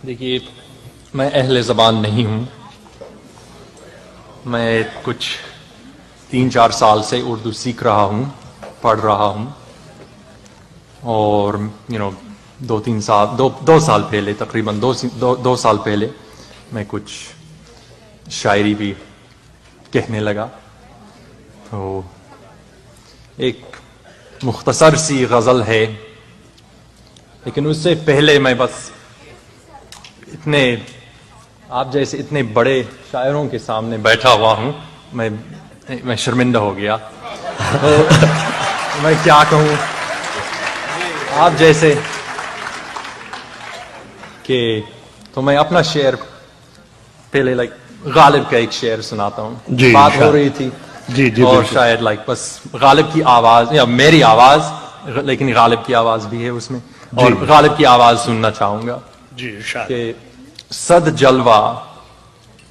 دیکھیے میں اہل زبان نہیں ہوں. میں کچھ 3-4 سال سے اردو سیکھ رہا ہوں, پڑھ رہا ہوں, اور 2 سال پہلے تقریباً 2 سال پہلے میں کچھ شاعری بھی کہنے لگا. تو ایک مختصر سی غزل ہے, لیکن اس سے پہلے میں بس آپ جیسے اتنے بڑے شاعروں کے سامنے بیٹھا ہوا ہوں, میں شرمندہ ہو گیا. میں کیا کہوں, آپ جیسے کہ تو میں اپنا شعر پہلے غالب کا ایک شعر سناتا ہوں. بات ہو رہی تھی اور شاید بس غالب کی آواز یا میری آواز, لیکن غالب کی آواز بھی ہے اس میں, اور غالب کی آواز سننا چاہوں گا. کہ صد جلوہ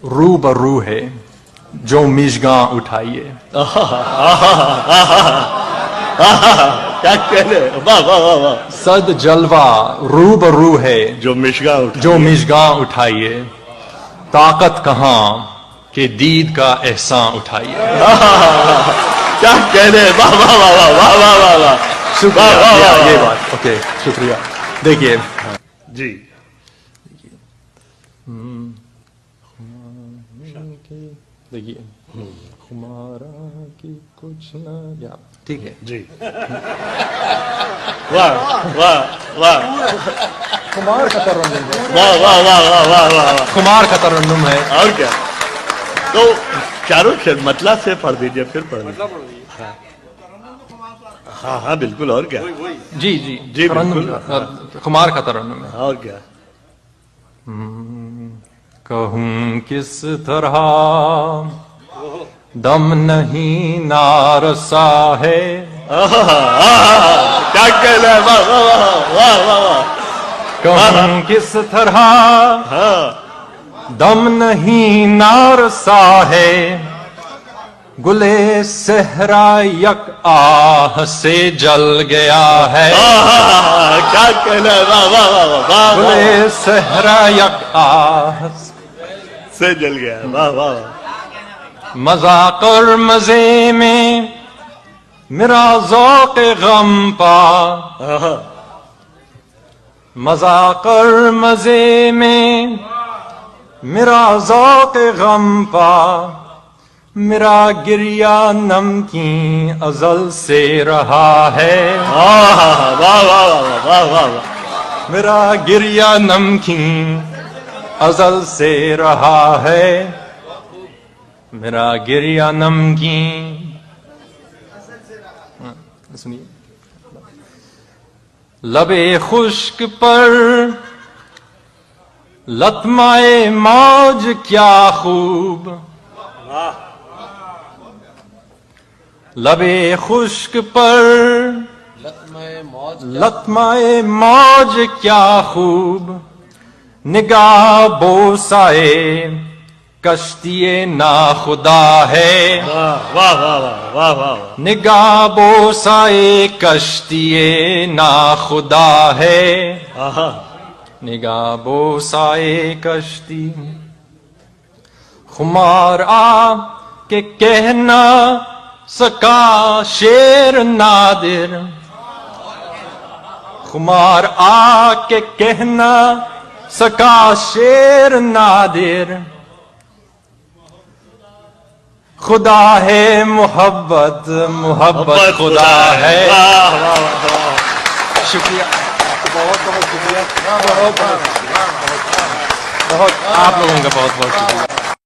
رو برو ہے جو مژگاں اٹھائیے. کیا کہنے, واہ واہ واہ واہ. صد جلوہ رو برو ہے جو مژگاں اٹھائیے, طاقت کہاں کہ دید کا احسان اٹھائیے. کیا کہنے, واہ واہ واہ واہ واہ واہ واہ. شکریہ. یہ بات اوکے, شکریہ. دیکھیے جی دیکھیے ہمارا کی کچھ نہ, یا ٹھیک ہے جی. واہ واہ واہ خمار کا ترنم ہے. واہ واہ واہ واہ واہ واہ. خمار کا ترنم ہے. اور کیا, تو چاروں شعر مطلع سے پڑھ دیجئے, پھر پڑھ دیجئے. ہاں ہاں بالکل, اور کیا. جی جی جی بالکل. خمار کا ترنم ہے. اور کیا. کہوں کس طرح دم نہیں نارسا ہے. کیا کہنا ہے, واہ واہ واہ واہ واہ. کہوں کس طرح دم نہیں نارسا ہے, گلے صحرا یک آہ سے جل گیا ہے. کیا کہنا ہے, واہ واہ واہ واہ. گلے صحرا یک آہ سے جل گیا, واہ واہ. مذاق اور مزے میں میرا ذوق غم پا, مذاق اور مزے میں میرا ذوق غم پا, میرا گریہ نمکین ازل سے رہا ہے. واہ واہ واہ واہ واہ. میرا گریہ نمکین ازل سے رہا ہے, میرا گریہ نمکین. سنیے, لب خشک پر لطمائے موج کیا خوب, لب خشک پر لطمائے موج کیا خوب, نگاہ بوسائے کشتی ناخدا ہے. واہ واہ واہ واہ. نگاہ بوسائے کشتی ناخدا ہے, نگاہ بوسائے کشتی. خمار آ کے کہنا سکا شیر نادر, خمار آ کے کہنا سکا شیر نادر, خدا ہے محبت, محبت خدا ہے. شکریہ, بہت بہت شکریہ, بہت آپ لوگوں کا بہت بہت شکریہ.